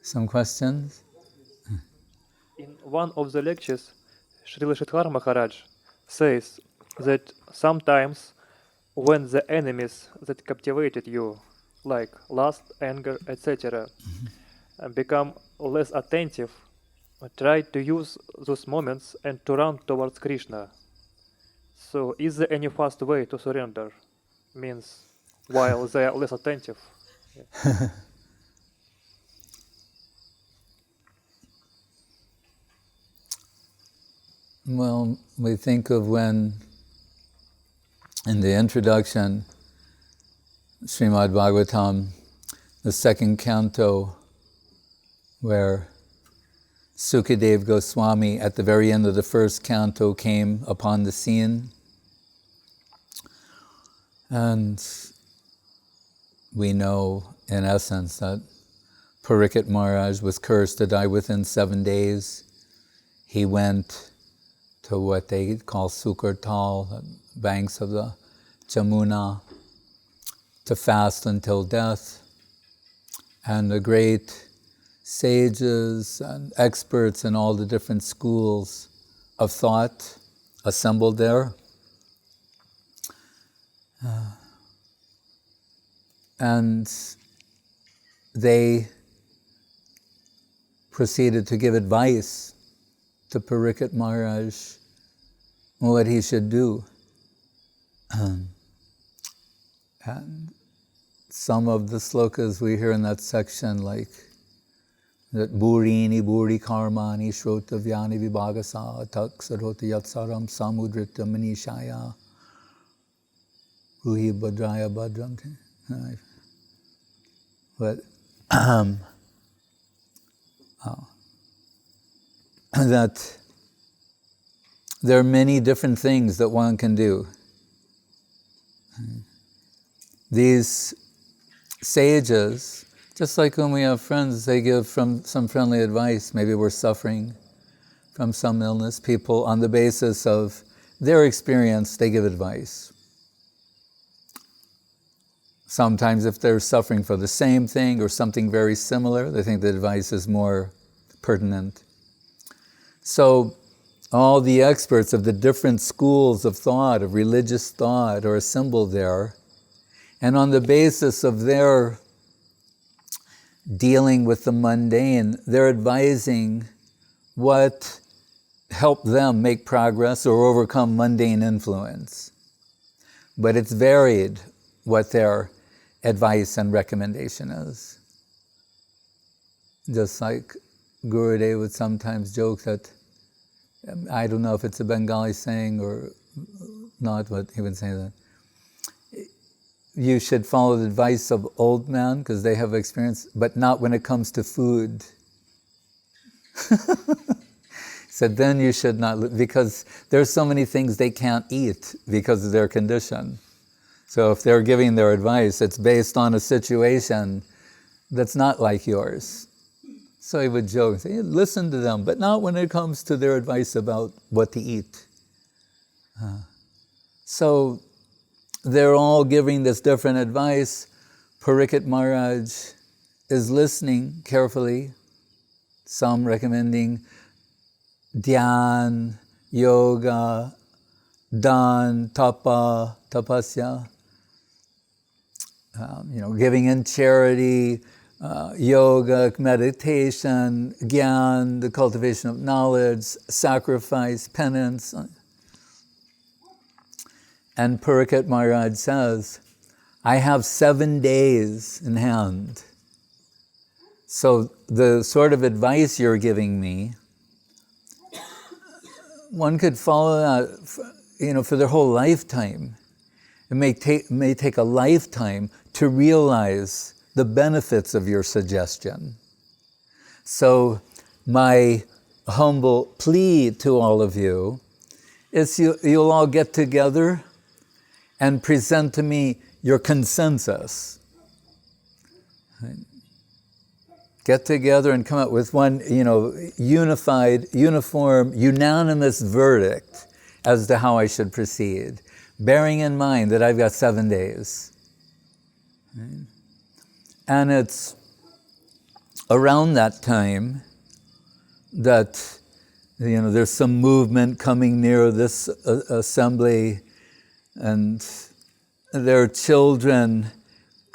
Some questions? In one of the lectures, Srila Maharaj says that sometimes when the enemies that captivated you, like lust, anger, etc., become less attentive, try to use those moments and to run towards Krishna. So is there any fast way to surrender? Means while they are less attentive. Yeah. Well, we think of when, in the introduction, Srimad Bhagavatam, the second canto, where Sukadev Goswami, at the very end of the first canto, came upon the scene. And we know, in essence, that Parikshit Maharaj was cursed to die within 7 days. He went to what they call Sukartal, the banks of the Jamuna, to fast until death. And the great sages and experts in all the different schools of thought assembled there. And they proceeded to give advice to Parikshit Maharaj what he should do. And some of the slokas we hear in that section, like that Burini Buri Karmani Shrotavyani Vibhagasa Tak Sarhoti Yatsaram Samudrita Manishaya Ruhi Bhadraya Bhadram. But that there are many different things that one can do. These sages, just like when we have friends, they give some friendly advice. Maybe we're suffering from some illness. People, on the basis of their experience, they give advice. Sometimes if they're suffering for the same thing or something very similar, they think the advice is more pertinent. So all the experts of the different schools of thought, of religious thought, are assembled there. And on the basis of their dealing with the mundane, they're advising what helped them make progress or overcome mundane influence. But it's varied what their advice and recommendation is. Just like Gurudev would sometimes joke that, I don't know if it's a Bengali saying or not, but he would say that you should follow the advice of old men because they have experience, but not when it comes to food. So then you should not, because there's so many things they can't eat because of their condition. So if they're giving their advice, it's based on a situation that's not like yours. So he would joke, say, listen to them, but not when it comes to their advice about what to eat. So they're all giving this different advice. Parikshit Maharaj is listening carefully. Some recommending dhyan, yoga, dan, tapa, tapasya. Giving in charity, yoga, meditation, gyan, the cultivation of knowledge, sacrifice, penance. And Parikshit Maharaj says, I have 7 days in hand. So the sort of advice you're giving me, one could follow that, for their whole lifetime. It may take a lifetime to realize the benefits of your suggestion. So my humble plea to all of you is you'll all get together and present to me your consensus. Get together and come up with one, unified, uniform, unanimous verdict as to how I should proceed, bearing in mind that I've got 7 days. And it's around that time that, there's some movement coming near this assembly, and there are children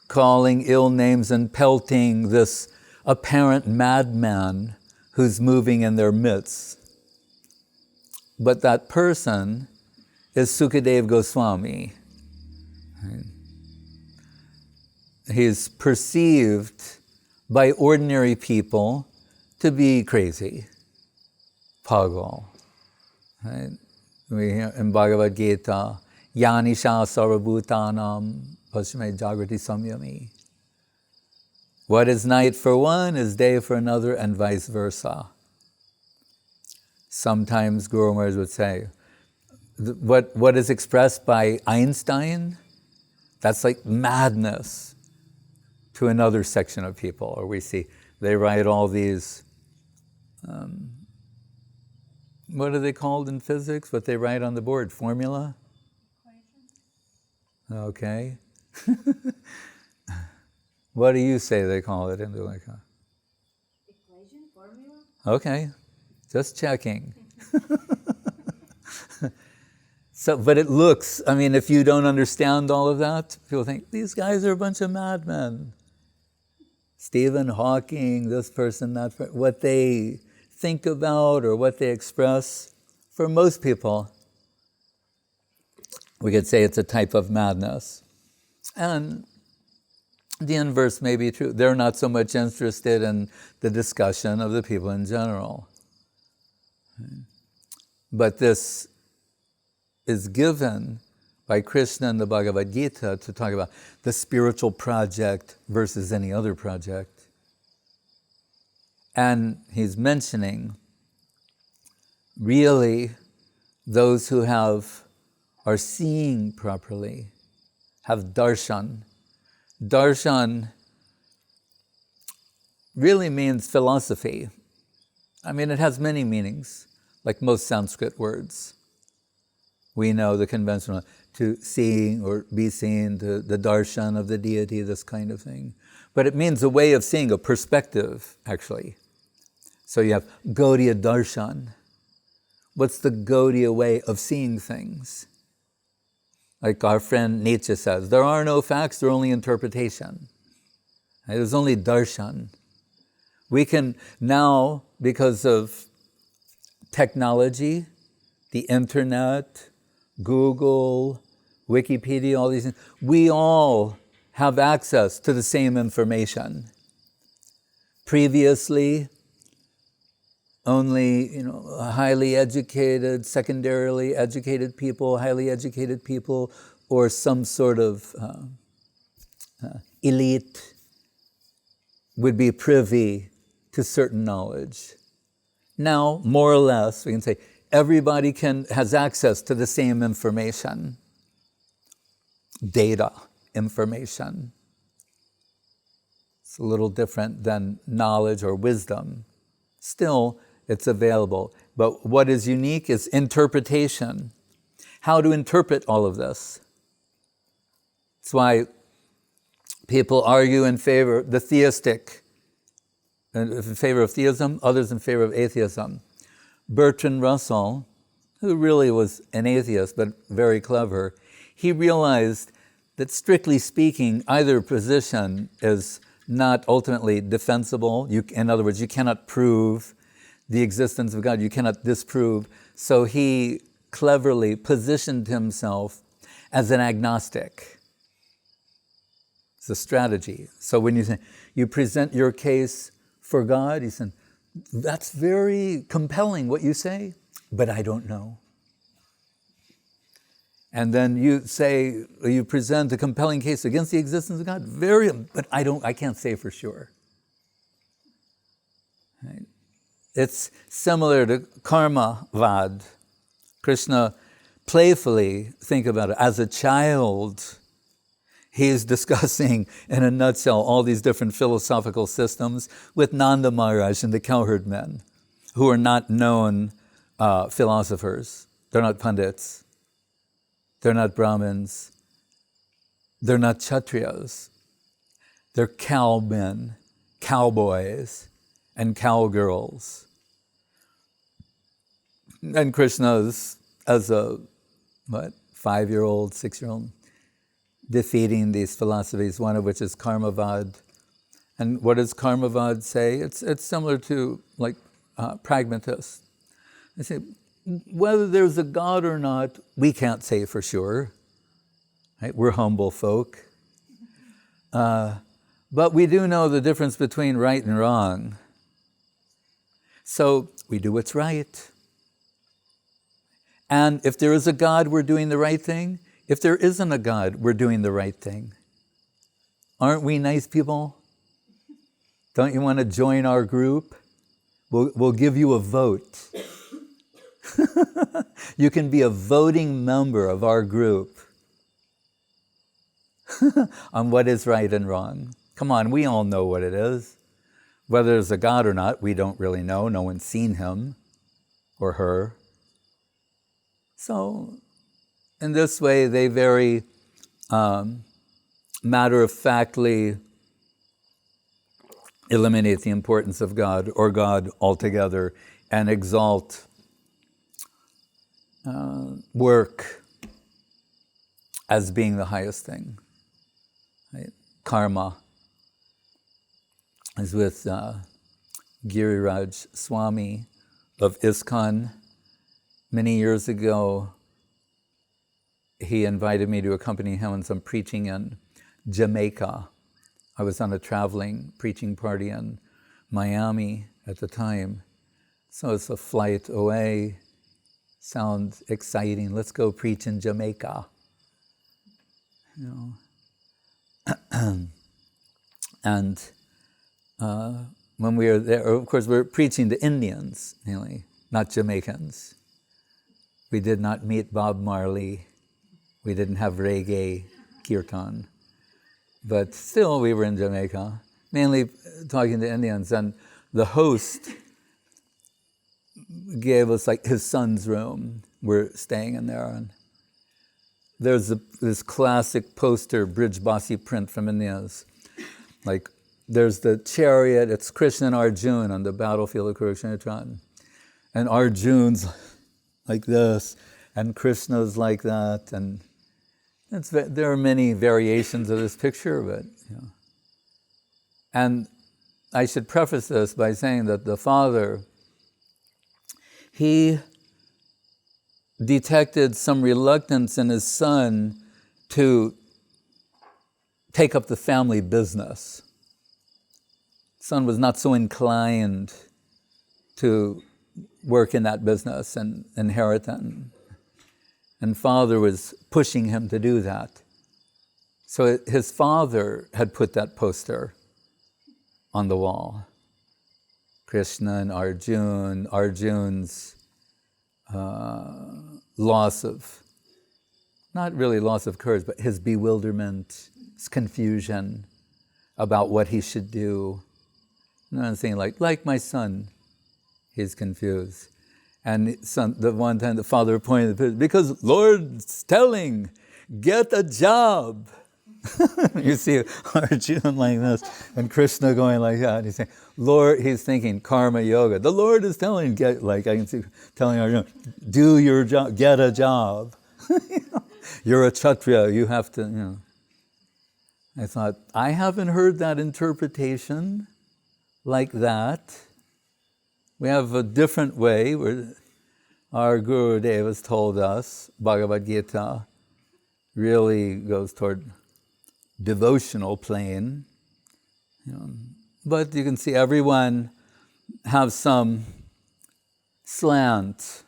calling ill names and pelting this apparent madman who's moving in their midst. But that person is Sukadev Goswami. He's perceived by ordinary people to be crazy, pagal. Right? We hear in Bhagavad Gita, Yanisha sarvabhutanam pasme jagrati samyami. What is night for one is day for another, and vice versa. Sometimes Guru Maharaj would say, what is expressed by Einstein, that's like madness to another section of people. Or we see, they write all these, what are they called in physics? What they write on the board, formula? Okay. What do you say they call it in the Equation, formula? Okay, just checking. So, but it looks, if you don't understand all of that, people think, these guys are a bunch of madmen. Stephen Hawking, this person, that person, what they think about or what they express, for most people, we could say it's a type of madness. And the inverse may be true. They're not so much interested in the discussion of the people in general. But this is given by Krishna in the Bhagavad Gita to talk about the spiritual project versus any other project. And he's mentioning really those who are seeing properly, have darshan. Darshan really means philosophy. It has many meanings, like most Sanskrit words. We know the conventional, to see or be seen, the darshan of the deity, this kind of thing. But it means a way of seeing, a perspective, actually. So you have Gaudiya darshan. What's the Gaudiya way of seeing things? Like our friend Nietzsche says, there are no facts, there are only interpretation. There's only darshan. We can now, because of technology, the internet, Google, Wikipedia, all these things, we all have access to the same information. Previously, only highly educated, secondarily educated people, highly educated people, or some sort of elite would be privy to certain knowledge. Now, more or less, we can say everybody has access to the same information, data information. It's a little different than knowledge or wisdom. Still, it's available. But what is unique is interpretation. How to interpret all of this. That's why people argue in favor of the theistic, in favor of theism, others in favor of atheism. Bertrand Russell, who really was an atheist but very clever, he realized that strictly speaking, either position is not ultimately defensible. In other words, you cannot prove the existence of God. You cannot disprove. So he cleverly positioned himself as an agnostic. It's a strategy. So when you present your case for God, he said, that's very compelling what you say, but I don't know. And then you present a compelling case against the existence of God, but I can't say for sure. Right? It's similar to karma-vad. Krishna playfully, think about it, as a child, he's discussing in a nutshell all these different philosophical systems with Nanda Maharaj and the cowherd men, who are not known philosophers. They're not pandits. They're not Brahmins. They're not Kshatriyas. They're cowmen, cowboys. and cowgirls. And Krishna's, as a, 5-year-old, 6-year-old, defeating these philosophies, one of which is karmavad. And what does karmavad say? It's similar to like pragmatists. They say, whether there's a God or not, we can't say for sure. Right? We're humble folk. But we do know the difference between right and wrong. So we do what's right. And if there is a God, we're doing the right thing. If there isn't a God, we're doing the right thing. Aren't we nice people? Don't you want to join our group? We'll give you a vote. You can be a voting member of our group on what is right and wrong. Come on, we all know what it is. Whether there's a God or not, we don't really know. No one's seen him or her. So, in this way, they very matter-of-factly eliminate the importance of God or God altogether and exalt work as being the highest thing. Right? Karma. Is with Giriraj Swami of ISKCON. Many years ago, he invited me to accompany him on some preaching in Jamaica. I was on a traveling preaching party in Miami at the time. So it's a flight away. Sounds exciting. Let's go preach in Jamaica. You know. And when we were there, of course, we were preaching to Indians, really, not Jamaicans. We did not meet Bob Marley. We didn't have reggae kirtan. But still, we were in Jamaica, mainly talking to Indians. And the host gave us like his son's room. We're staying in there. And there's this classic poster, Brij Basi print from India's. Like, there's the chariot, it's Krishna and Arjuna on the battlefield of Kurukshetra. And Arjuna's like this, and Krishna's like that. And there are many variations of this picture, but, you know. And I should preface this by saying that the father, he detected some reluctance in his son to take up the family business. Son was not so inclined to work in that business and inherit it. And father was pushing him to do that. So his father had put that poster on the wall. Krishna and Arjuna, Arjuna's loss of, not really loss of courage, but his bewilderment, his confusion about what he should do. And I'm saying, like my son, he's confused. And the one time the father pointed, because Lord's telling, get a job. You see Arjuna like this, and Krishna going like that. He's saying, Lord, he's thinking karma yoga. The Lord is telling, I can see telling Arjuna, do your job, get a job. You're a Kshatriya, you have to, I thought, I haven't heard that interpretation like that. We have a different way where our Guru Dev has told us, Bhagavad Gita really goes toward devotional plane. But you can see everyone have some slant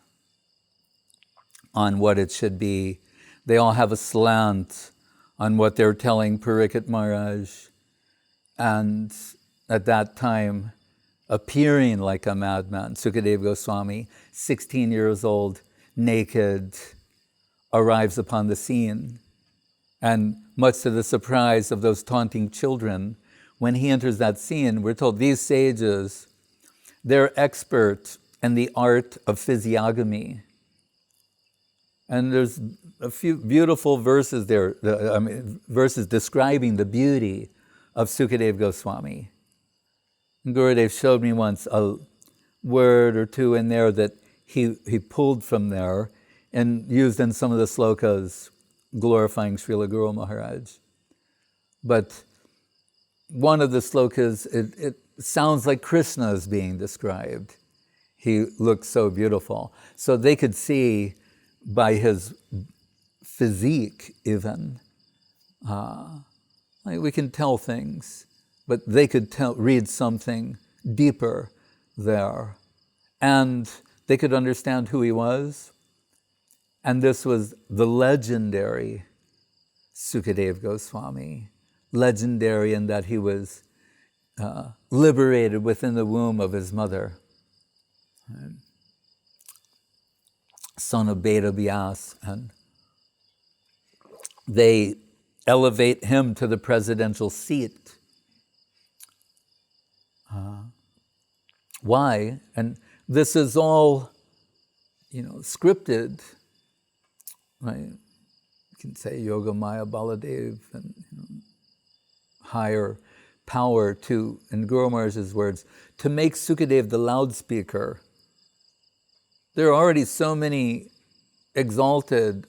on what it should be. They all have a slant on what they're telling Parikshit Maharaj. And at that time, appearing like a madman, Sukadev Goswami, 16 years old, naked, arrives upon the scene. And much to the surprise of those taunting children, when he enters that scene, we're told these sages, they're expert in the art of physiognomy. And there's a few beautiful verses there, verses describing the beauty of Sukadev Goswami. And Gurudev showed me once a word or two in there that he pulled from there and used in some of the slokas glorifying Srila Guru Maharaj. But one of the slokas, it sounds like Krishna is being described. He looks so beautiful. So they could see by his physique even, like we can tell things, but they could read something deeper there. And they could understand who he was. And this was the legendary Sukadev Goswami, legendary in that he was liberated within the womb of his mother, right? Son of Beta Vyas, and they elevate him to the presidential seat. Why? And this is all, scripted, right? You can say Yoga Maya Baladev and higher power to, in Guru Maharaj's words, to make Sukadev the loudspeaker. There are already so many exalted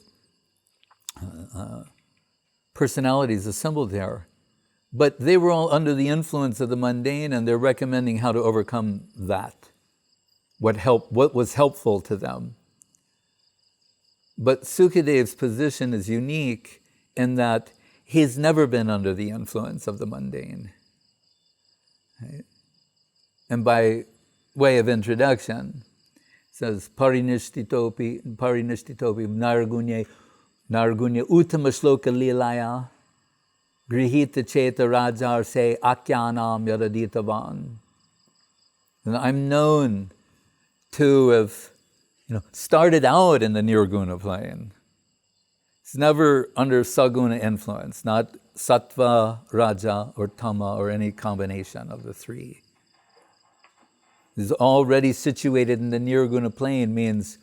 personalities assembled there, but they were all under the influence of the mundane, and they're recommending how to overcome that, what was helpful to them. But Sukadev's position is unique in that he's never been under the influence of the mundane. Right? And by way of introduction, it says, Parinishthitopi Nargunye Uttama Shloka Lilaya Grihita Cheta Rajar Se Akyanam Yaraditavan. And I'm known to have started out in the Nirguna plane. It's never under Saguna influence, not Sattva, Raja, or Tama, or any combination of the three. Is already situated in the Nirguna plane means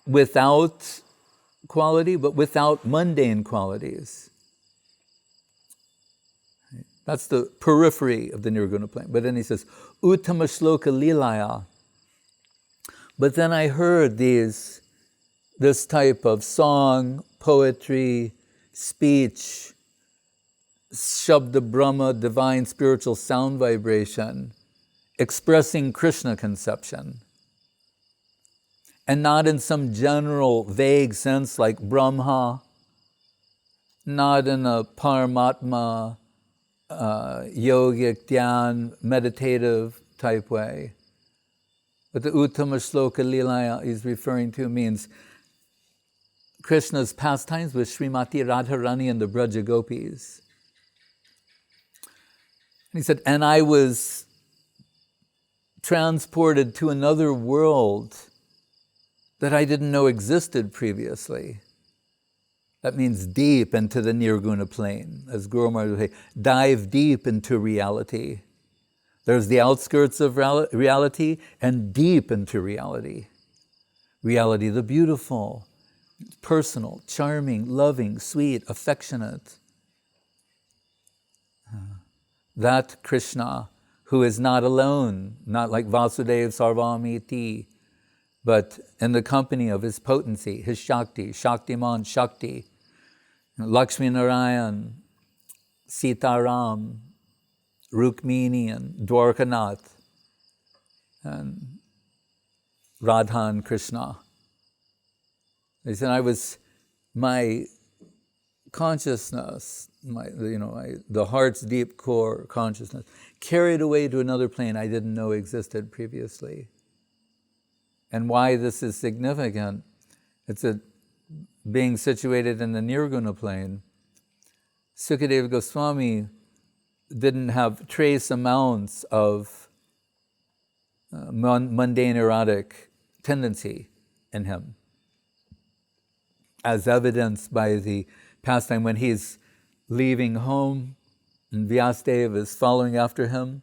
without quality, but without mundane qualities. That's the periphery of the Nirguna plane. But then he says, Uttama Shloka Lilaya. But then I heard this type of song, poetry, speech, Shabda Brahma, divine spiritual sound vibration, expressing Krishna conception. And not in some general, vague sense like Brahma, not in a Paramatma, yogic, dhyan, meditative type way. But the Uttama Shloka Lilaya he's referring to means Krishna's pastimes with Srimati Radharani and the Braja Gopis. And he said, and I was transported to another world that I didn't know existed previously. That means deep into the Nirguna plane. As Guru Maharaj would say, dive deep into reality. There's the outskirts of reality and deep into reality. Reality, the beautiful, personal, charming, loving, sweet, affectionate. That Krishna, who is not alone, not like Vasudeva Sarvamiti, but in the company of his potency, his Shakti, Shaktiman Shakti, Lakshmi Narayan, Sitaram, Rukmini and Dwarkanath, and Radha and Krishna. They said my consciousness, the heart's deep core consciousness, carried away to another plane I didn't know existed previously. And why this is significant, it's being situated in the Nirguna plane. Sukadev Goswami didn't have trace amounts of mundane erotic tendency in him, as evidenced by the pastime when he's leaving home and Vyasadeva is following after him.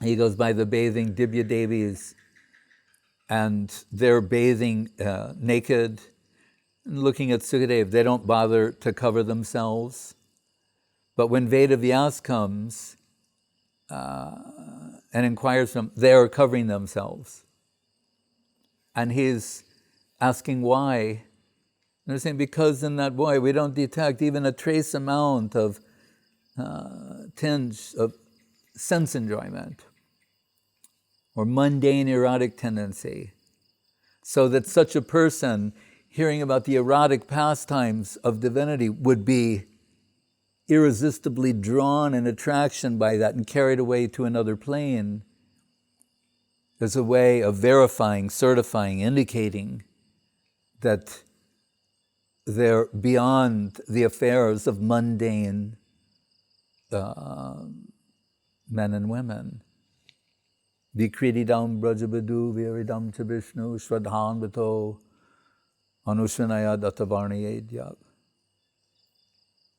He goes by the bathing Dibya Devis, and they're bathing naked and looking at Sukadev. They don't bother to cover themselves. But when Veda Vyas comes, and inquires from, they are covering themselves. And he's asking why. And they're saying, because in that boy we don't detect even a trace amount of tinge of sense enjoyment or mundane erotic tendency. So that such a person, hearing about the erotic pastimes of divinity, would be irresistibly drawn in attraction by that and carried away to another plane. There's a way of verifying, certifying, indicating that they're beyond the affairs of mundane men and women. Vikrididam brajabadu viridam cha Vishnu shradhanvato anushanaya datavarniyedyak.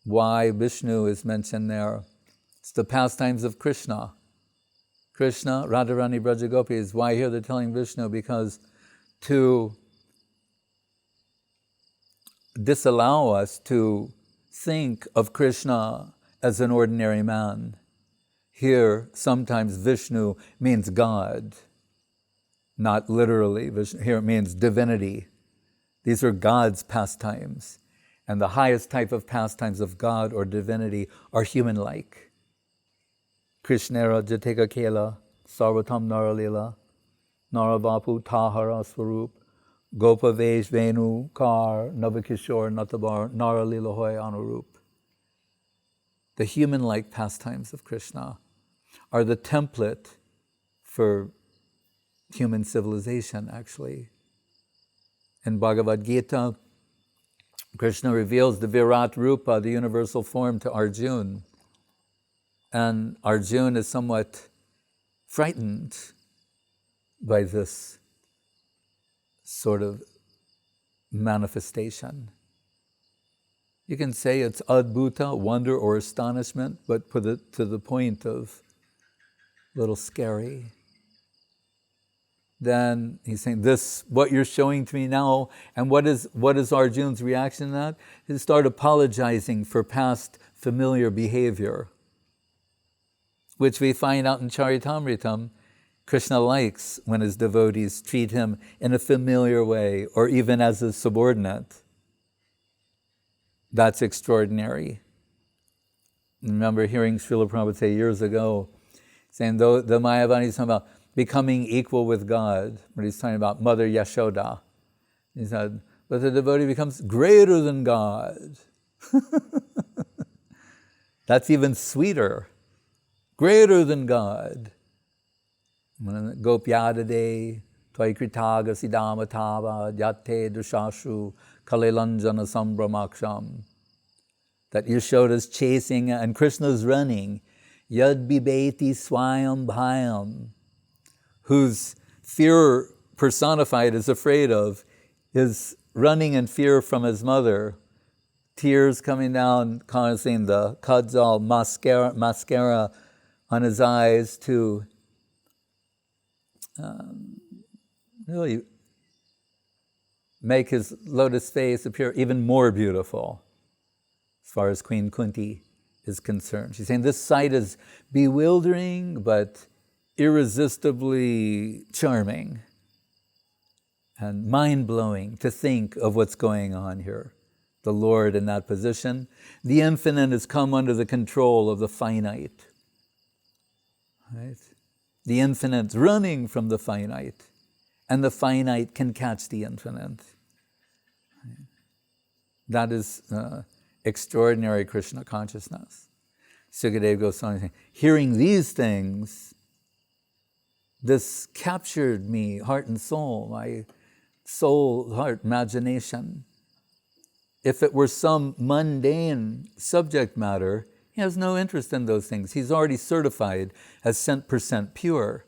Why Vishnu is mentioned there? It's the pastimes of Krishna. Krishna, Radharani Brajagopis. Why here they're telling Vishnu? Because to disallow us to think of Krishna as an ordinary man. Here, sometimes Vishnu means God, not literally. Vishnu, here it means divinity. These are God's pastimes. And the highest type of pastimes of God or divinity are human-like. Krishnera Jateka Kela, Sarvatam Naralila, Naravapu Tahara Swarup, Gopa Vesh Venu Kar, Navakishore Natabar, Naralila Hoy Anurup. The human-like pastimes of Krishna are the template for human civilization, actually. In Bhagavad Gita, Krishna reveals the Virat Rupa, the universal form, to Arjuna. And Arjuna is somewhat frightened by this sort of manifestation. You can say it's adbhuta, wonder or astonishment, but put it to the point of a little scary. Then he's saying, this, what you're showing to me now, and what is Arjuna's reaction to that? He start apologizing for past familiar behavior, which we find out in Charitamritam. Krishna likes when his devotees treat him in a familiar way, or even as a subordinate. That's extraordinary. I remember hearing Srila Prabhupada say years ago, saying the Mayavani is talking about becoming equal with God, when he's talking about Mother Yashoda. He said, but the devotee becomes greater than God. That's even sweeter. Greater than God. Gopyadade, Tvaikritaga Siddhamatava, Yate Dushashu, Kalelanjana Sambраmaksham. That Yashoda's chasing and Krishna's running. Yad Bibeti Swayam Bhayam. Whose fear personified is afraid of, is running in fear from his mother. Tears coming down, causing the kajal, mascara on his eyes to really make his lotus face appear even more beautiful as far as Queen Kunti is concerned. She's saying this sight is bewildering but irresistibly charming and mind-blowing to think of what's going on here. The Lord in that position. The infinite has come under the control of the finite. Right? The infinite's running from the finite, and the finite can catch the infinite. Right? That is extraordinary Krishna consciousness. Sukadev Goswami saying, hearing these things, this captured me, heart and soul, my soul, heart, imagination. If it were some mundane subject matter, he has no interest in those things. He's already certified as 100% pure.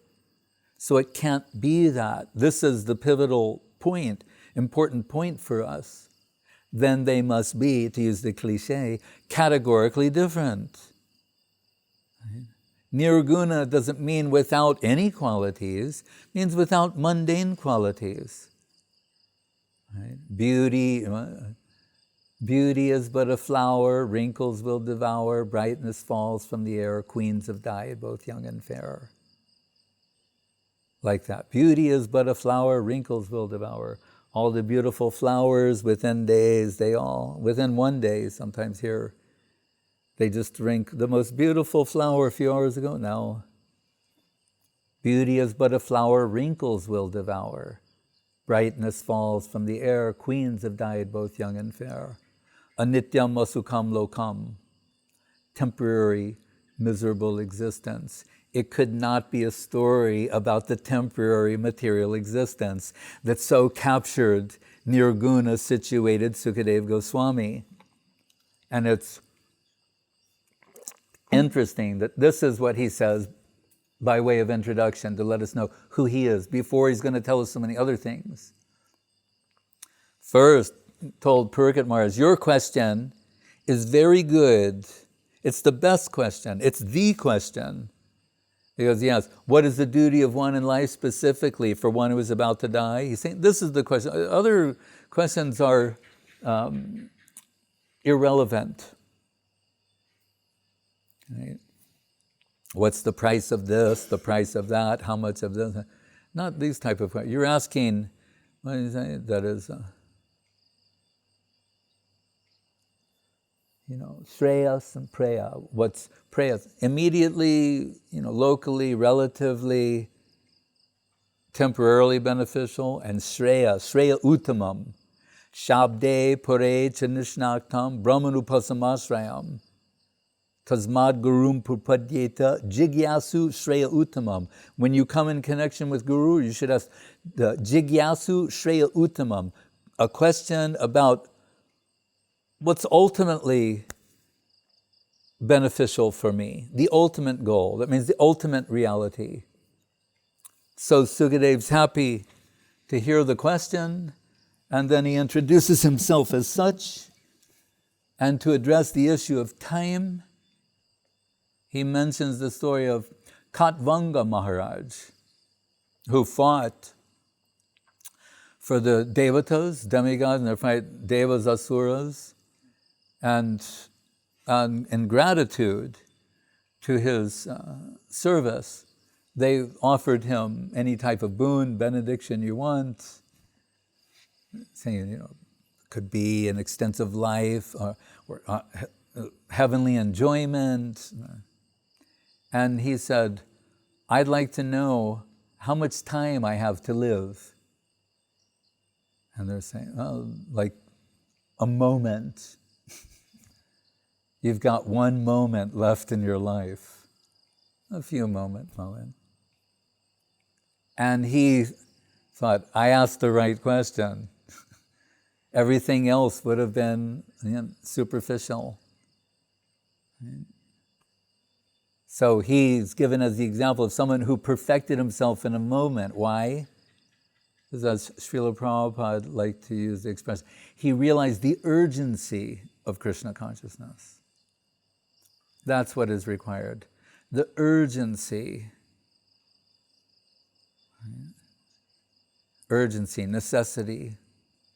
So it can't be that. This is the pivotal point, important point for us. Then they must be, to use the cliche, categorically different. Right? Nirguna doesn't mean without any qualities, it means without mundane qualities. Right? Beauty, Beauty is but a flower, wrinkles will devour, brightness falls from the air, queens have died, both young and fair. Like that. Beauty is but a flower, wrinkles will devour. All the beautiful flowers within days, within one day, sometimes here, they just drink the most beautiful flower a few hours ago. Now, beauty is but a flower, wrinkles will devour. Brightness falls from the air, queens have died, both young and fair. Anityam asukam lokam, temporary, miserable existence. It could not be a story about the temporary material existence that so captured Nirguna situated Sukadev Goswami. And it's interesting that this is what he says by way of introduction to let us know who he is before he's going to tell us so many other things. First, told Parikshit Maharaj, your question is very good. It's the best question. It's the question. He goes, yes, what is the duty of one in life specifically for one who is about to die? He's saying this is the question. Other questions are irrelevant. Right? What's the price of this, the price of that, how much of this? Not these type of questions. You're asking, what is that? That is, Shreyas and Preya. What's Preyas? Immediately, locally, relatively, temporarily beneficial, and Shreya Uttamam. Shabde Pure Chanishnaktam Brahmanupasamasrayam. Tasmad Gurum Pupadyeta Jigyasu Shreya Uttamam. When you come in connection with Guru, you should ask the Jigyasu Shreya Uttamam, a question about what's ultimately beneficial for me, the ultimate goal. That means the ultimate reality. So Sukadev's happy to hear the question, and then he introduces himself as such, and to address the issue of time, he mentions the story of Katvanga Maharaj, who fought for the devatas, demigods, and their fight devas, asuras, and in gratitude to his service, they offered him any type of boon, benediction you want, saying, could be an extensive life or heavenly enjoyment. And he said, I'd like to know how much time I have to live. And they're saying, like a moment. You've got one moment left in your life. A few moments. And he thought, I asked the right question. Everything else would have been superficial. So he's given as the example of someone who perfected himself in a moment. Why? Because as Srila Prabhupada liked to use the expression, he realized the urgency of Krishna consciousness. That's what is required. The urgency. Urgency, necessity,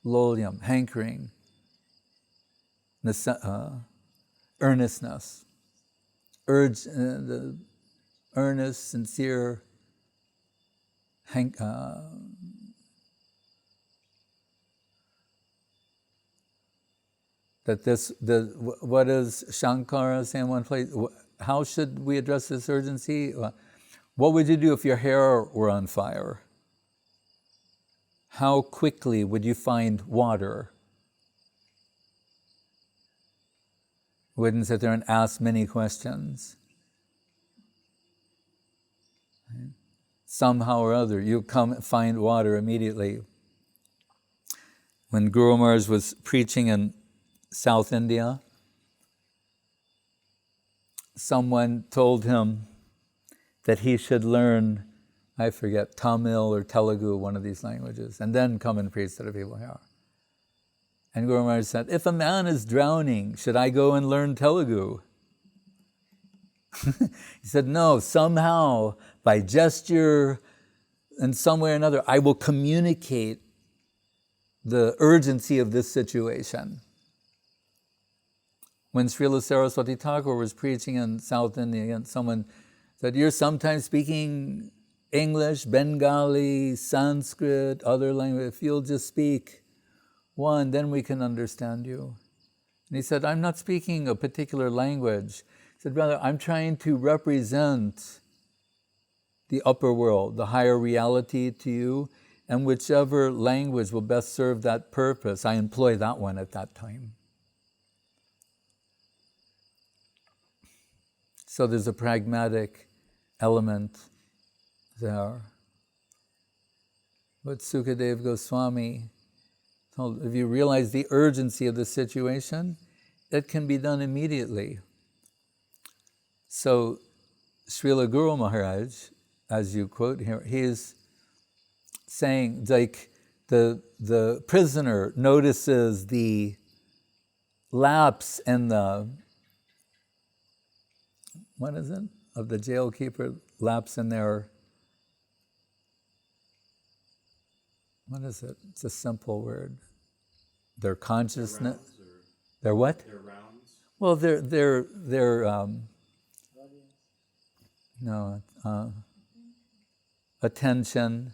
lolyam, hankering, earnestness. The earnest, sincere, what is Shankara saying in one place? How should we address this urgency? What would you do if your hair were on fire? How quickly would you find water? Wouldn't sit there and ask many questions. Somehow or other, you come find water immediately. When Guru Maharaj was preaching in South India, someone told him that he should learn, I forget, Tamil or Telugu, one of these languages, and then come and preach to the people here. And Guru Maharaj said, if a man is drowning, should I go and learn Telugu? He said, no, somehow, by gesture, in some way or another, I will communicate the urgency of this situation. When Srila Saraswati Thakur was preaching in South India, and someone said, "You're sometimes speaking English, Bengali, Sanskrit, other language. If you'll just speak one, then we can understand you." And he said, "I'm not speaking a particular language." He said, "Brother, I'm trying to represent the upper world, the higher reality to you, and whichever language will best serve that purpose, I employ that one at that time." So there's a pragmatic element there. But Sukadev Goswami told, if you realize the urgency of the situation, it can be done immediately. So Srila Guru Maharaj, as you quote here, he's saying, like, the prisoner notices the lapse in the, what is it? Of the jailkeeper, lapse in their, what is it? It's a simple word. Their consciousness. Their what? Their rounds. Well, their attention.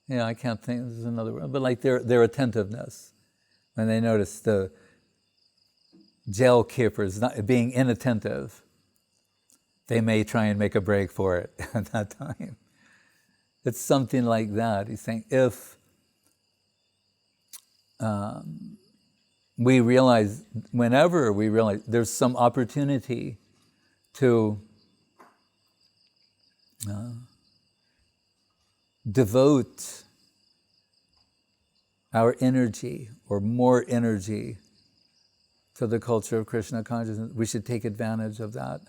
Yeah, I can't think, this is another word, but like their attentiveness. When they notice the jail keepers not being inattentive, they may try and make a break for it at that time. It's something like that. He's saying if we realize, whenever we realize there's some opportunity to devote our energy or more energy to the culture of Krishna consciousness, we should take advantage of that.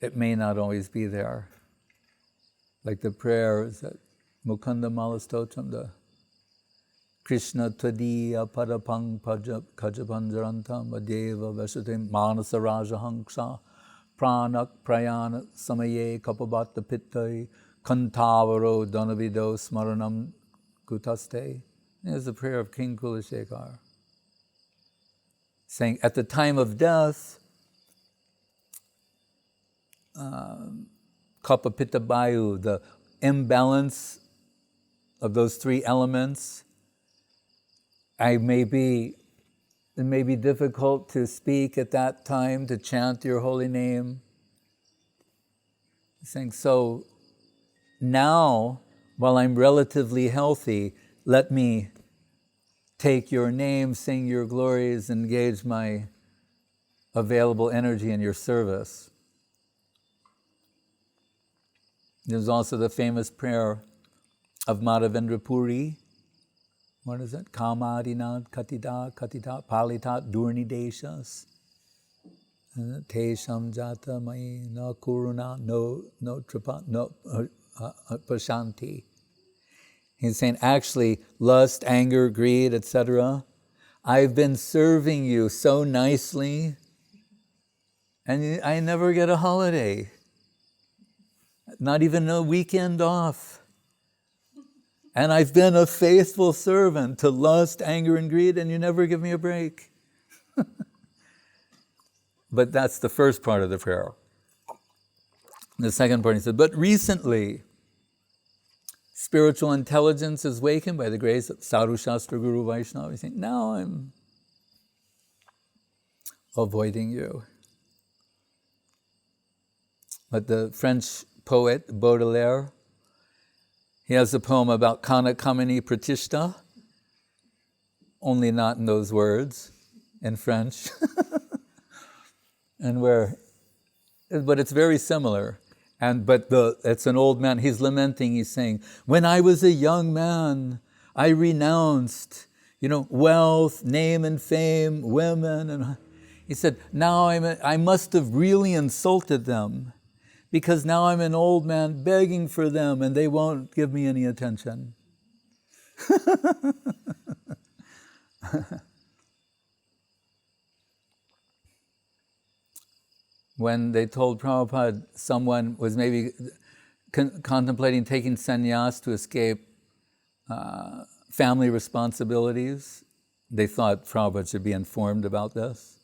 It may not always be there. Like the prayer is that Mukunda Malastotram, the Krishna Tvadiya Padapang Kajapanjarantam Adeva Veshatim Manasa Raja Hangsha Pranak Prayana Samaye Kapabata Pittai Kantavaro Donavido Smaranam Kutaste. There's the prayer of King Kulashekar, saying at the time of death, Kapapita Bayu, the imbalance of those three elements, it may be difficult to speak at that time, to chant your holy name. Saying, so now, while I'm relatively healthy, let me take your name, sing your glories, engage my available energy in your service. There's also the famous prayer of Madhavendra Puri. What is it? Kamadinad katida palitat durnideshas. Tesham jata mai no kuruna no tripa no pashanti. He's saying, actually, lust, anger, greed, etc. I've been serving you so nicely, and I never get a holiday. Not even a weekend off. And I've been a faithful servant to lust, anger, and greed, and you never give me a break. But that's the first part of the prayer. The second part, he said, but recently, spiritual intelligence is wakened by the grace of Sadhu Shastra Guru Vaishnava. He's saying, now I'm avoiding you. But the French poet Baudelaire, he has a poem about Kana Kamini Pratishta, only not in those words, in French. But it's very similar. But it's an old man, he's lamenting, he's saying, when I was a young man, I renounced, wealth, name and fame, women, and he said, now I must have really insulted them, because now I'm an old man begging for them and they won't give me any attention. When they told Prabhupada someone was maybe contemplating taking sannyas to escape family responsibilities, they thought Prabhupada should be informed about this.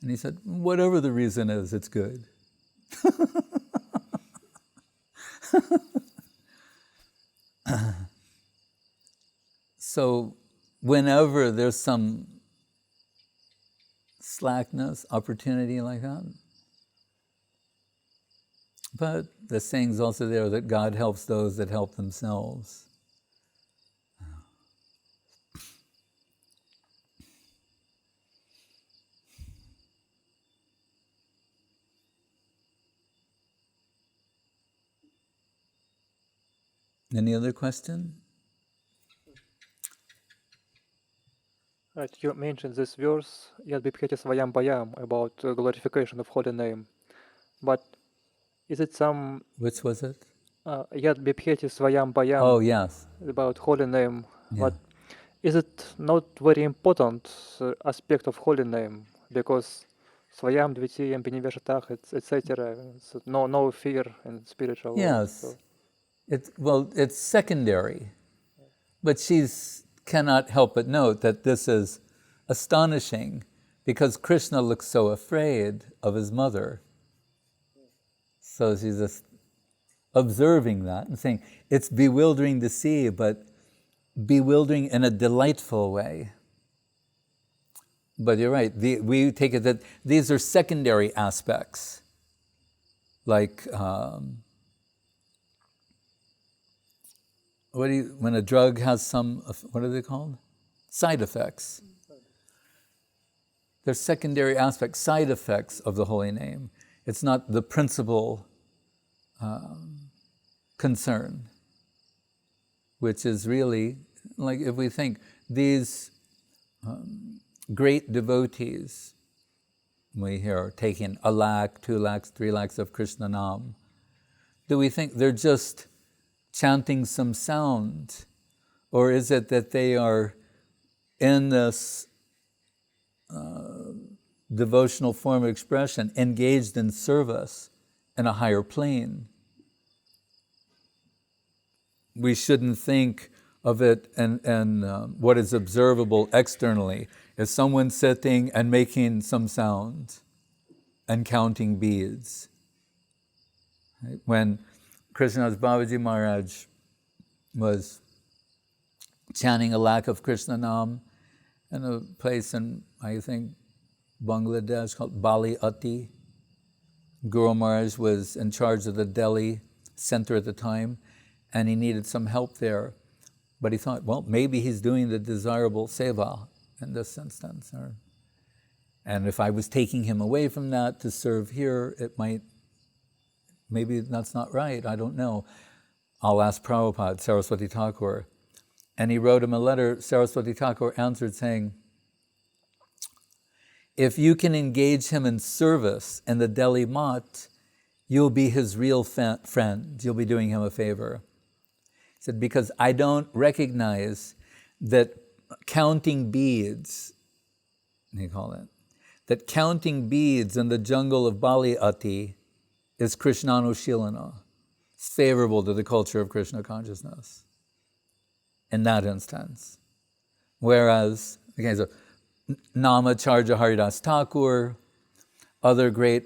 And he said, whatever the reason is, it's good. So whenever there's some slackness, opportunity like that, but the saying's also there that God helps those that help themselves. Any other question? Right, you mentioned this verse, Yad Bibheti Svayam Bayam, about glorification of holy name. But is it some Which was it? Yad Bibheti Svayam Bayam Oh, yes. about holy name? Yeah. But is it not very important aspect of holy name? Because Svayam Dvitiyam Biniveshatach, etc. No fear in spiritual world. Yes. So. It's secondary. But she cannot help but note that this is astonishing because Krishna looks so afraid of his mother. So she's just observing that and saying, it's bewildering to see, but bewildering in a delightful way. But you're right, we take it that these are secondary aspects. Like, when a drug has some, what are they called? Side effects. They're secondary aspects, side effects of the holy name. It's not the principal concern, which is really, like if we think these great devotees, we hear taking 1 lakh, 2 lakhs, 3 lakhs of Krishna Nam, do we think they're just chanting some sound? Or is it that they are in this devotional form of expression, engaged in service in a higher plane? We shouldn't think of it and what is observable externally as someone sitting and making some sound and counting beads. Right? When Krishnadas Babaji Maharaj was chanting 1 lakh of Krishna Nam in a place in, I think, Bangladesh called Bali Ati. Guru Maharaj was in charge of the Delhi center at the time, and he needed some help there. But he thought, well, maybe he's doing the desirable seva in this instance. And if I was taking him away from that to serve here, it might, maybe that's not right, I don't know. I'll ask Prabhupada, Saraswati Thakur. And he wrote him a letter. Saraswati Thakur answered saying, if you can engage him in service in the Delhi Mat, you'll be his real friend. You'll be doing him a favor. He said, because I don't recognize that counting beads, they call it, that counting beads in the jungle of Bali Ati is Krishnanushilana. It's favorable to the culture of Krishna consciousness in that instance. Whereas, okay, so Namacharya Haridas Thakur, other great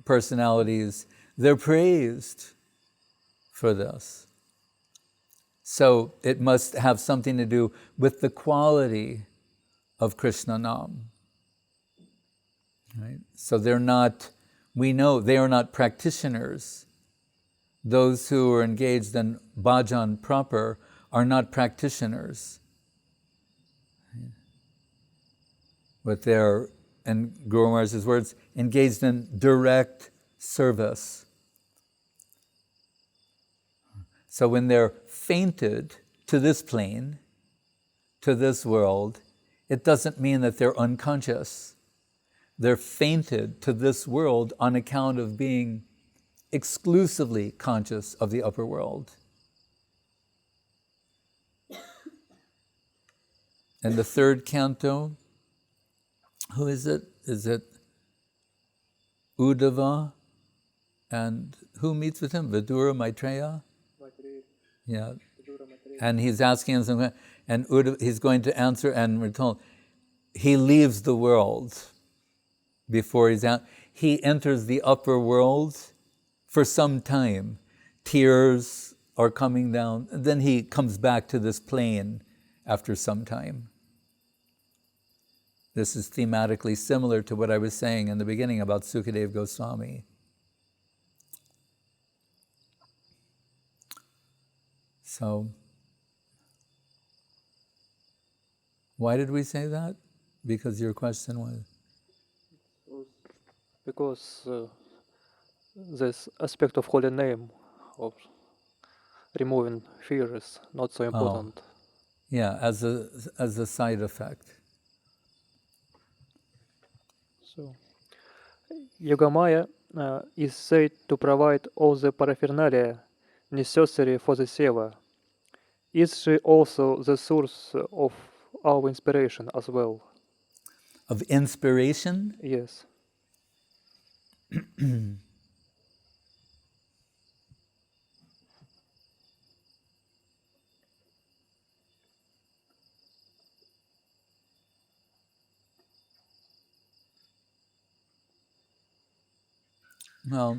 personalities, they're praised for this. So it must have something to do with the quality of Krishna Nam. Right? So they're not, we know they are not practitioners. Those who are engaged in bhajan proper are not practitioners. But they're, in Guru Maharaj's words, engaged in direct service. So when they're fainted to this plane, to this world, it doesn't mean that they're unconscious. They're fainted to this world on account of being exclusively conscious of the upper world. In the third canto, who is it? Is it Uddhava? And who meets with him? Vidura Maitreya? Yeah. And he's asking him something, and Uddhava, he's going to answer, and we're told he leaves the world. before he's out. He enters the upper world for some time. Tears are coming down. And then he comes back to this plane after some time. This is thematically similar to what I was saying in the beginning about Sukadev Goswami. So, why did we say that? Because your question was? Because this aspect of holy name, of removing fear, is not so important. Yeah, as a side effect. So, Yogamaya is said to provide all the paraphernalia necessary for the seva. Is she also the source of our inspiration as well? Of inspiration? Yes. Well,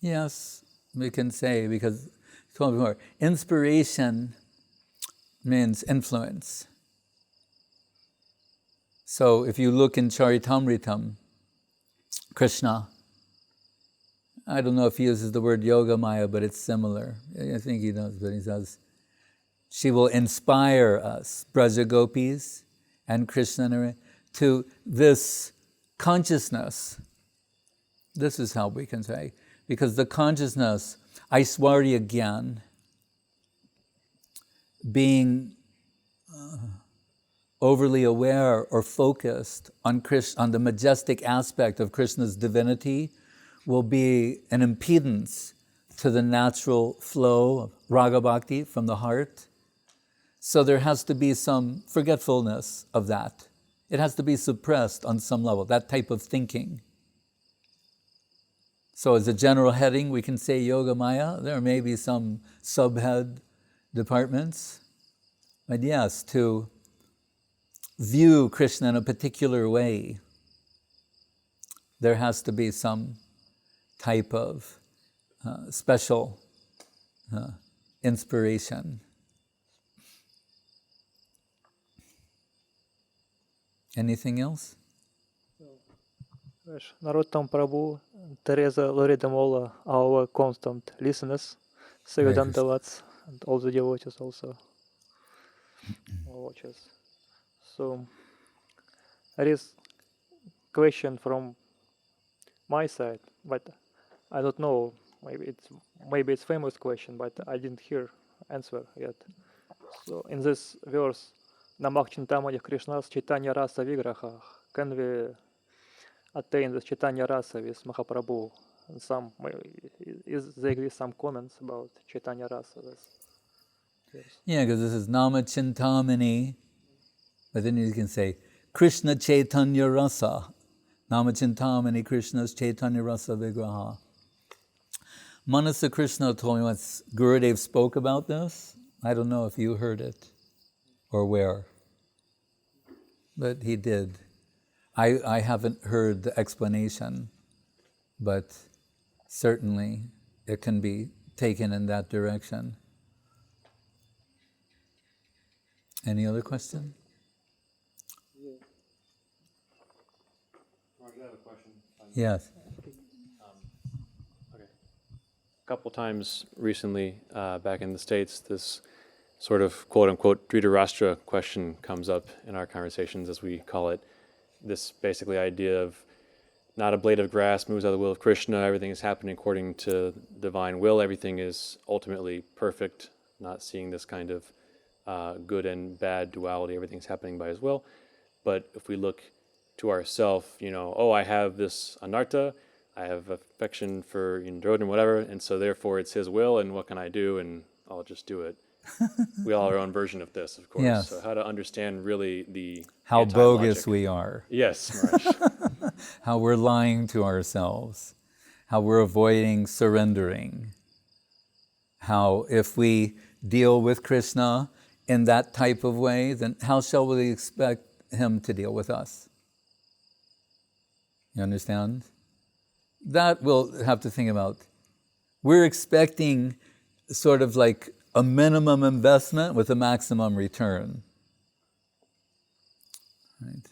yes, we can say, because I told you before, inspiration means influence. So if you look in Charitamritam, Krishna, I don't know if he uses the word Yogamaya, but it's similar. I think he does, but he says, she will inspire us, Braja Gopis and Krishna, to this consciousness. This is how we can say, because the consciousness, Aishwarya Gyan, being overly aware or focused on the majestic aspect of Krishna's divinity, will be an impedance to the natural flow of raga bhakti from the heart. So there has to be some forgetfulness of that. It has to be suppressed on some level, that type of thinking. So as a general heading, we can say Yogamaya. There may be some subhead departments. But yes, to view Krishna in a particular way, there has to be some type of special inspiration. Anything else? Narottam Prabhu, Teresa, Loretta Mola, our constant listeners, Sevadantavats, and all the devotees also, watchers. So, there is question from my side, but I don't know. Maybe it's famous question, but I didn't hear answer yet. So in this verse, Namah Chintamani Krishna's Chaitanya Rasa Vigraha, can we attain the Chaitanya Rasa with Mahaprabhu? And there exist some comments about Chaitanya Rasa? Yeah, because this is Nama Chintamani, but then you can say Krishna Chaitanya Rasa. Nama Chintamani Krishna's Chaitanya Rasa Vigraha. Manasa Krishna told me once, Gurudev spoke about this. I don't know if you heard it or where, but he did. I haven't heard the explanation, but certainly it can be taken in that direction. Any other question? Mark, I have a question. Yes. Okay. A couple times recently, back in the States, this sort of quote-unquote Dhritarastra question comes up in our conversations, as we call it. This basically idea of not a blade of grass moves out of the will of Krishna, everything is happening according to divine will, everything is ultimately perfect, not seeing this kind of good and bad duality, everything's happening by his will. But if we look to ourself, I have this anartha, I have affection for Indrodhan, whatever, and so therefore it's his will, and what can I do? And I'll just do it. We all have our own version of this, of course. Yes. So how to understand really the How bogus anti-logic. we are. Yes, Maharaj. How we're lying to ourselves. how we're avoiding surrendering, how if we deal with Krishna in that type of way, then how shall we expect him to deal with us? You understand? That we'll have to think about. We're expecting sort of like a minimum investment with a maximum return. Right?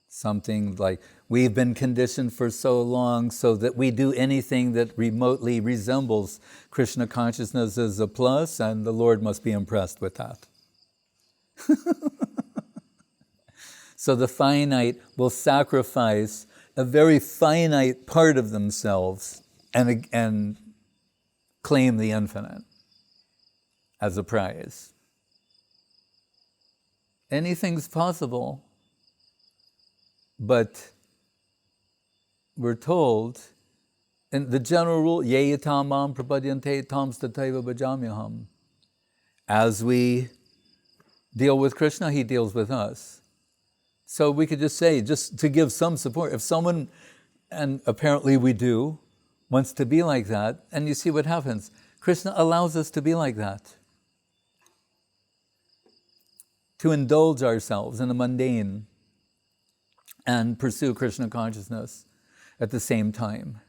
Something like we've been conditioned for so long so that we do anything that remotely resembles Krishna consciousness as a plus, and the Lord must be impressed with that. So the finite will sacrifice a very finite part of themselves and claim the infinite as a prize. Anything's possible, but we're told, in the general rule, ye yatamam prapadyante tam stataiva bhajamyaham. As we deal with Krishna, he deals with us. So we could just say, just to give some support, if someone, and apparently we do, wants to be like that, and you see what happens. Krishna allows us to be like that. To indulge ourselves in the mundane and pursue Krishna consciousness at the same time.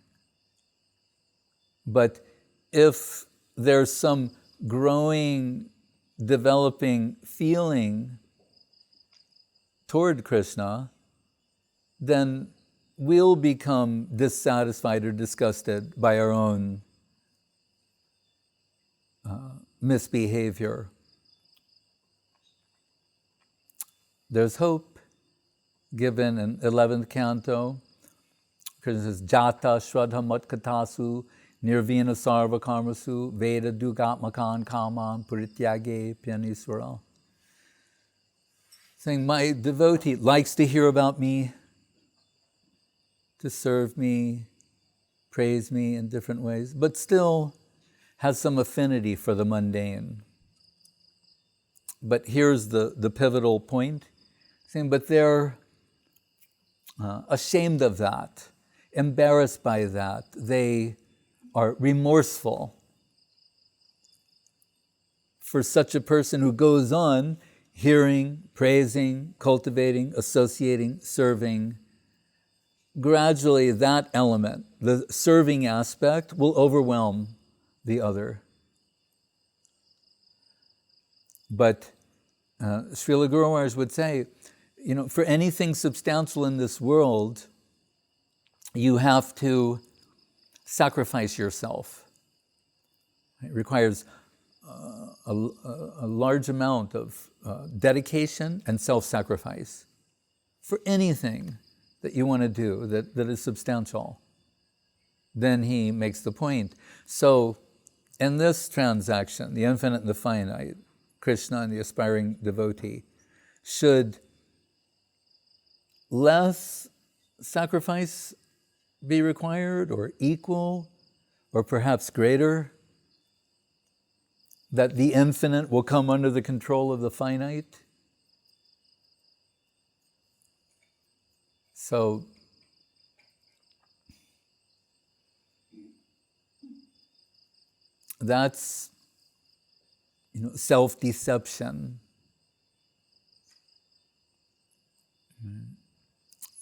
But if there's some growing, developing feeling toward Krishna, then we'll become dissatisfied or disgusted by our own misbehavior. There's hope given in 11th canto. Krishna says, Jata Shraddha Matkatasu Nirvina Sarva Karmasu Veda Dugatmakan Kaman Purityage Pyaniswara. Saying, my devotee likes to hear about me, to serve me, praise me in different ways, but still has some affinity for the mundane. But here's the pivotal point, saying, but they're ashamed of that, embarrassed by that. They are remorseful for such a person who goes on hearing, praising, cultivating, associating, serving. Gradually that element, the serving aspect, will overwhelm the other. But Srila Guru Maharaj would say, for anything substantial in this world, you have to sacrifice yourself. It requires a large amount of dedication and self-sacrifice for anything that you want to do that is substantial. Then he makes the point. So in this transaction, the infinite and the finite, Krishna and the aspiring devotee, should less sacrifice be required, or equal, or perhaps greater? That the infinite will come under the control of the finite? So, that's, self-deception.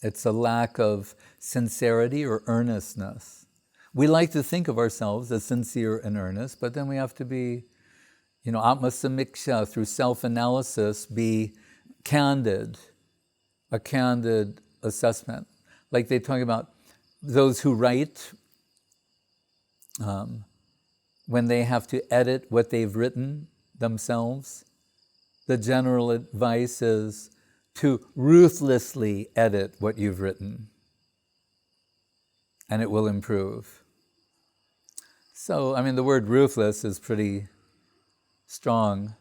It's a lack of sincerity or earnestness. We like to think of ourselves as sincere and earnest, but then we have to be, Atma Samiksha, through self-analysis, be candid, a candid assessment. Like they talk about those who write, when they have to edit what they've written themselves, the general advice is to ruthlessly edit what you've written, and it will improve. So, the word ruthless is pretty strong,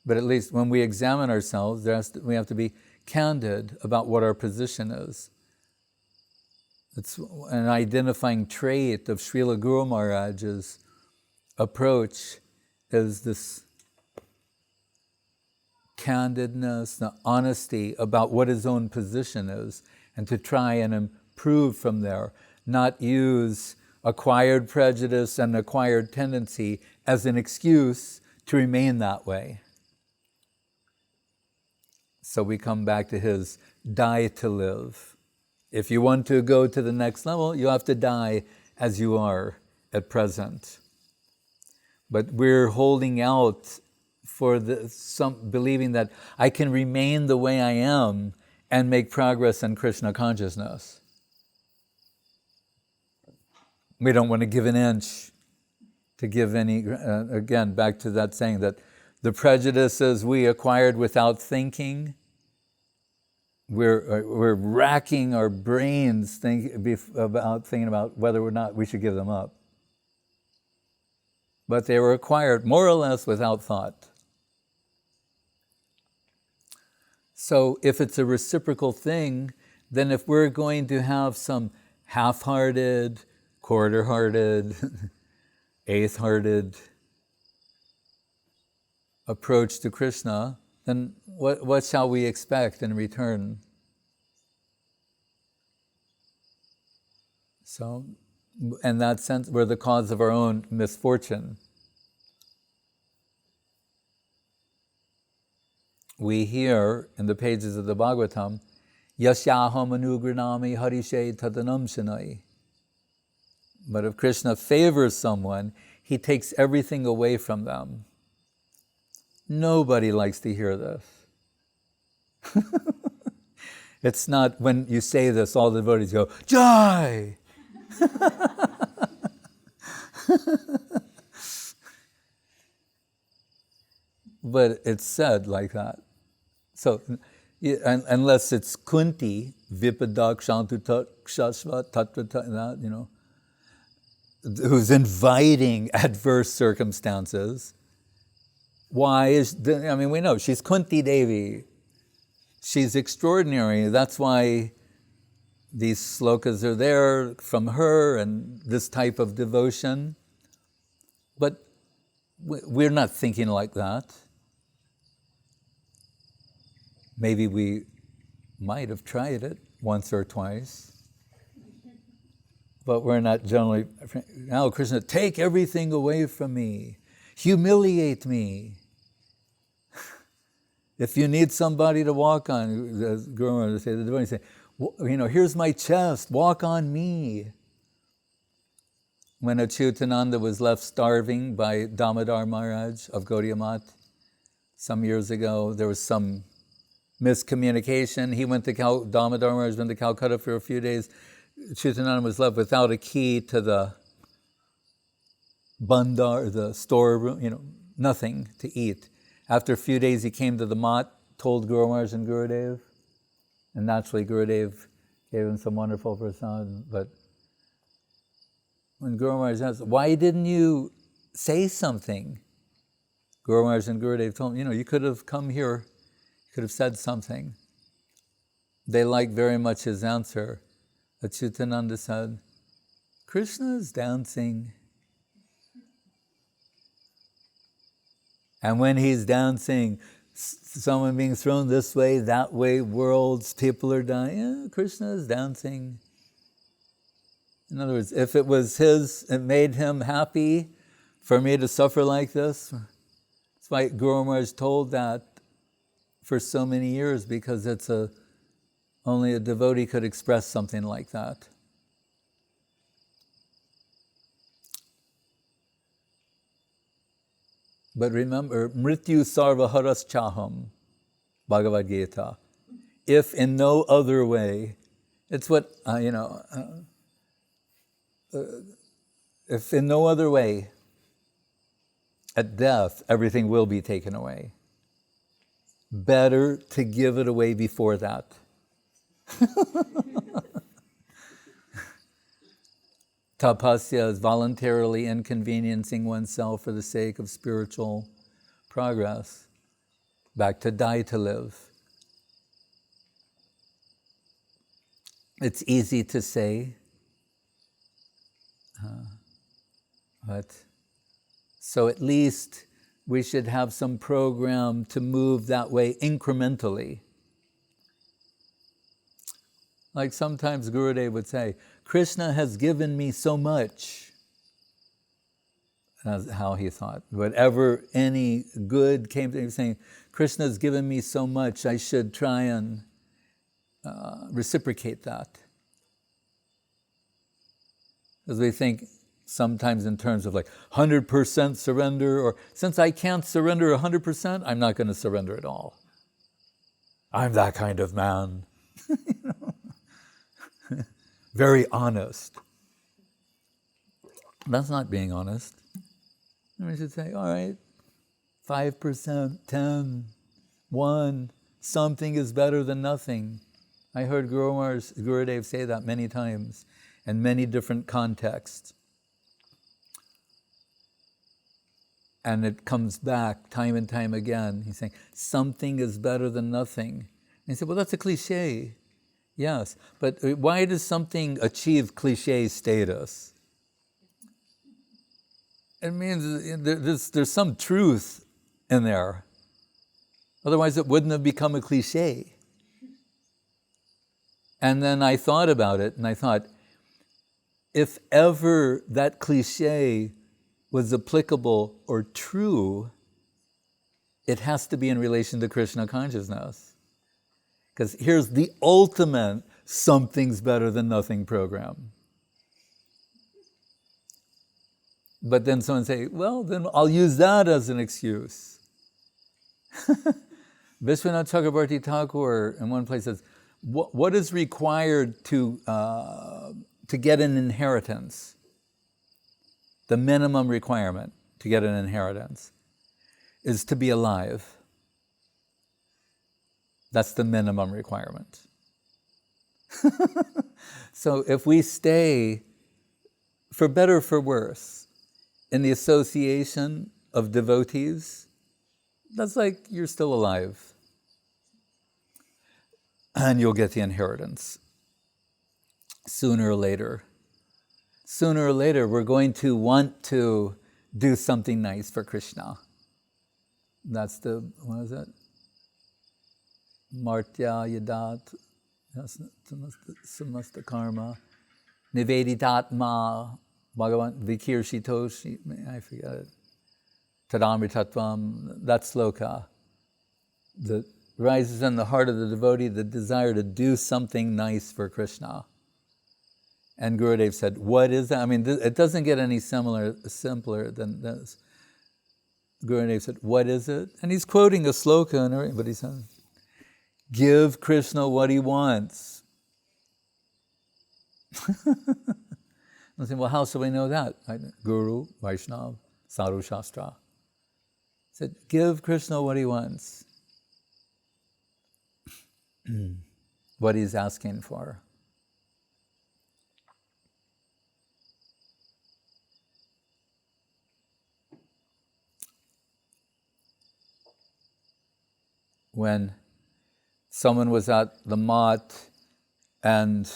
but at least when we examine ourselves, we have to be candid about what our position is. It's an identifying trait of Srila Guru Maharaj's approach, is this candidness, the honesty about what his own position is, and to try and improve from there, not use acquired prejudice and acquired tendency as an excuse to remain that way. So we come back to his die to live. If you want to go to the next level, you have to die as you are at present. But we're holding out for believing that I can remain the way I am and make progress in Krishna consciousness. We don't want to give an inch to give any, again, back to that saying that the prejudices we acquired without thinking, we're racking our brains thinking about whether or not we should give them up. But they were acquired more or less without thought. So if it's a reciprocal thing, then if we're going to have some half-hearted, quarter-hearted, eighth-hearted approach to Krishna, then what shall we expect in return? So, in that sense, we're the cause of our own misfortune. We hear in the pages of the Bhagavatam, Yasyaham anugranami harishe tadanam shanai. But if Krishna favors someone, he takes everything away from them. Nobody likes to hear this. It's not when you say this, all the devotees go, Jai! But it's said like that. So, unless it's Kunti, Vipadak Shantu Kshashva Tattva, who's inviting adverse circumstances. Why we know she's Kunti Devi. She's extraordinary. That's why these slokas are there from her and this type of devotion. But we're not thinking like that. Maybe we might have tried it once or twice. But we're not generally, now Krishna, take everything away from me. Humiliate me. If you need somebody to walk on, as Guru Maharaj would say, the devotee say, here's my chest, walk on me. When Achyutananda was left starving by Damodar Maharaj of Gaudiya Math some years ago, there was some miscommunication. He went to Damodar Maharaj went to Calcutta for a few days. Achyutananda was left without a key to the bandar, the storeroom, nothing to eat. After a few days, he came to the mat, told Guru Maharaj and Gurudev, and naturally Gurudev gave him some wonderful prasad. But when Guru Maharaj asked, why didn't you say something? Guru Maharaj and Gurudev told him, you could have come here, you could have said something. They liked very much his answer. Achyutananda said, Krishna is dancing. And when he's dancing, someone being thrown this way, that way, worlds, people are dying. Yeah, Krishna is dancing. In other words, if it was it made him happy for me to suffer like this. That's why Guru Maharaj told that for so many years, because only a devotee could express something like that. But remember, Mrityu Sarva Haras Chaham, Bhagavad Gita. If in no other way, it's what, if in no other way, at death, everything will be taken away. Better to give it away before that. Tapasya is voluntarily inconveniencing oneself for the sake of spiritual progress. Back to die to live. It's easy to say, but so at least we should have some program to move that way incrementally. Like sometimes Gurudev would say, Krishna has given me so much. That's how he thought. Whatever any good came to him, saying, Krishna's given me so much, I should try and reciprocate that. Because we think sometimes in terms of like 100% surrender, or since I can't surrender 100%, I'm not going to surrender at all. I'm that kind of man. Very honest. That's not being honest. We should say, all right, 5%, 10, 1, something is better than nothing. I heard Gurudev say that many times in many different contexts. And it comes back time and time again. He's saying, something is better than nothing. And he said, well, that's a cliche. Yes, but why does something achieve cliche status? It means there's some truth in there. Otherwise it wouldn't have become a cliche. And then I thought about it, and I thought, if ever that cliche was applicable or true, it has to be in relation to Krishna consciousness. Because here's the ultimate something's better than nothing program. But then someone say, well, then I'll use that as an excuse. Vishwanath Chakrabarti Thakur in one place says, what is required to get an inheritance? The minimum requirement to get an inheritance is to be alive. That's the minimum requirement. So if we stay, for better or for worse, in the association of devotees, that's like you're still alive. And you'll get the inheritance. Sooner or later. Sooner or later, we're going to want to do something nice for Krishna. That's what is it? Martya yadat samasta karma niveditatma bhagavan vikirshitoshi, I forget it. Tadamritatvam, that sloka that rises in the heart of the devotee, the desire to do something nice for Krishna. And Gurudev said, what is that? I mean, it doesn't get any simpler than this. Gurudev said, what is it? And he's quoting a sloka and everything, but he said, give Krishna what he wants. I said, well, how should we know that? Guru, Vaishnava, Sadhu Shastra. He said, give Krishna what he wants. What he's asking for. When someone was at the Mat and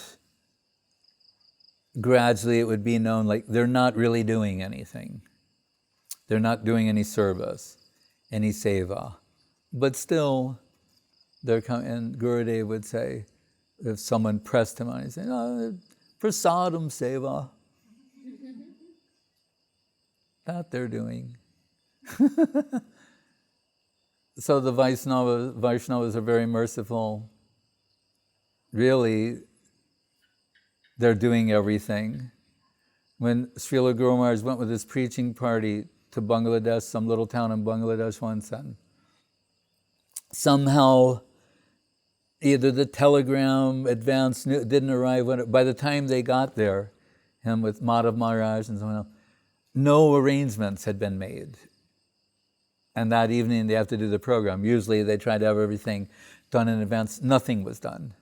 gradually it would be known like they're not really doing anything. They're not doing any service, any seva. But still, and Gurudev would say, if someone pressed him on, he'd say, oh, prasadam seva. That they're doing. So the Vaishnavas are very merciful. Really, they're doing everything. When Srila Guru Maharaj went with his preaching party to Bangladesh, some little town in Bangladesh once, and somehow either the telegram advance didn't arrive. By the time they got there, him with Madhav Maharaj and someone else, no arrangements had been made. And that evening they have to do the program. Usually they try to have everything done in advance. Nothing was done.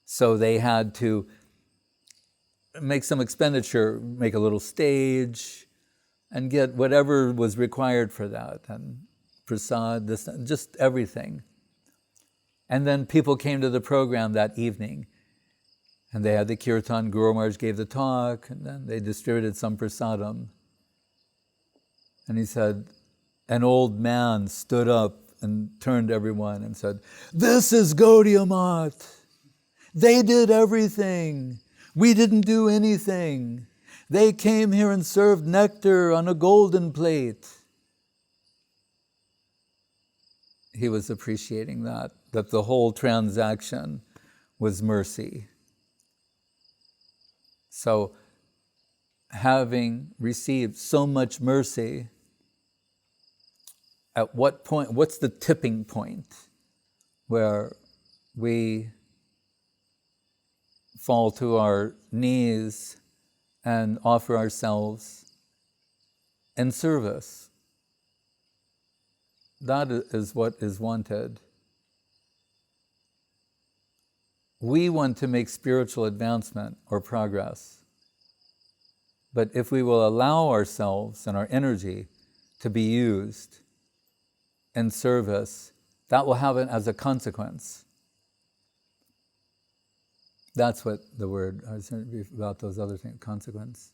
So they had to make some expenditure, make a little stage, and get whatever was required for that. And prasad, just everything. And then people came to the program that evening. And they had the kirtan, Guru Maharaj gave the talk, and then they distributed some prasadam. And he said, an old man stood up and turned to everyone and said, this is Gaudiya Math. They did everything. We didn't do anything. They came here and served nectar on a golden plate. He was appreciating that the whole transaction was mercy. So, having received so much mercy, at what point, what's the tipping point where we fall to our knees and offer ourselves in service? That is what is wanted. We want to make spiritual advancement or progress. But if we will allow ourselves and our energy to be used in service, that will happen as a consequence. That's what the word, I was saying about those other things, consequence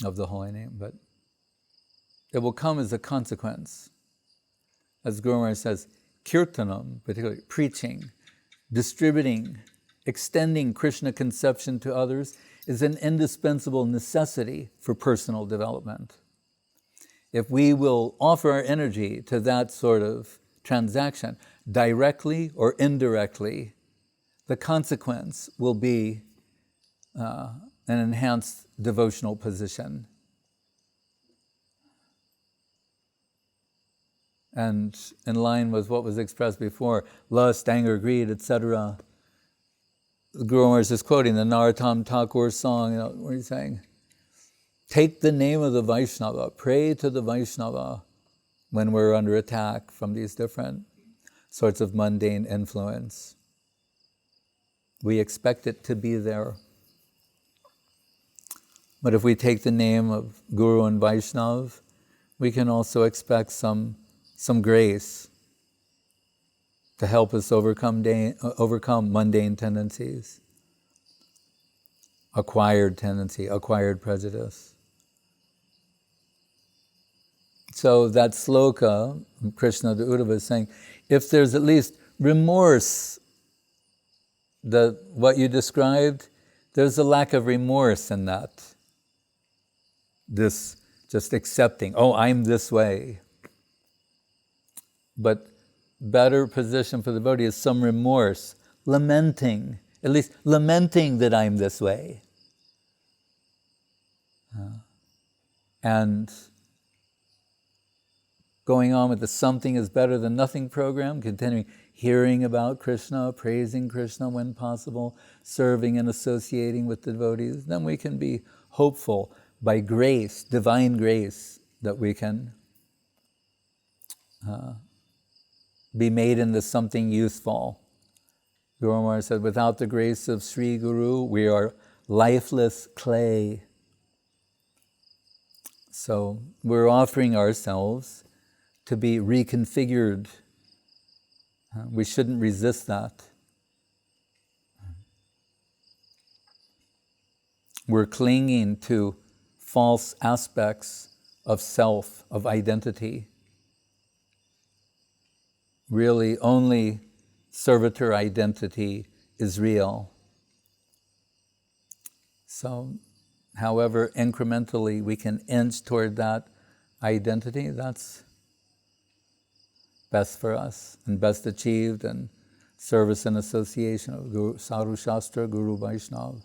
of the holy name. But it will come as a consequence. As Guru Maharaj says, kirtanam, particularly preaching, distributing, extending Krishna conception to others is an indispensable necessity for personal development. If we will offer our energy to that sort of transaction, directly or indirectly, the consequence will be an enhanced devotional position. And in line with what was expressed before, lust, anger, greed, etc., the Guru Maharaj is quoting the Narottam Thakur song, where he's saying, take the name of the Vaishnava, pray to the Vaishnava when we're under attack from these different sorts of mundane influence. We expect it to be there. But if we take the name of Guru and Vaishnav, we can also expect some grace to help us overcome mundane tendencies, acquired tendency, acquired prejudice. So that sloka, Krishna to Uddhava, is saying, if there's at least remorse, what you described, there's a lack of remorse in that. This just accepting, I'm this way. But better position for the devotee is some remorse, lamenting, at least lamenting that I'm this way. And going on with the something is better than nothing program, continuing hearing about Krishna, praising Krishna when possible, serving and associating with the devotees, then we can be hopeful by grace, divine grace, that we can be made into something useful. Guru Maharaj said, without the grace of Sri Guru, we are lifeless clay. So we're offering ourselves to be reconfigured. We shouldn't resist that. We're clinging to false aspects of self, of identity. Really, only servitor identity is real. So, however incrementally we can inch toward that identity, that's best for us and best achieved in service and association of Guru, Sadhu Shastra, Guru Vaishnava.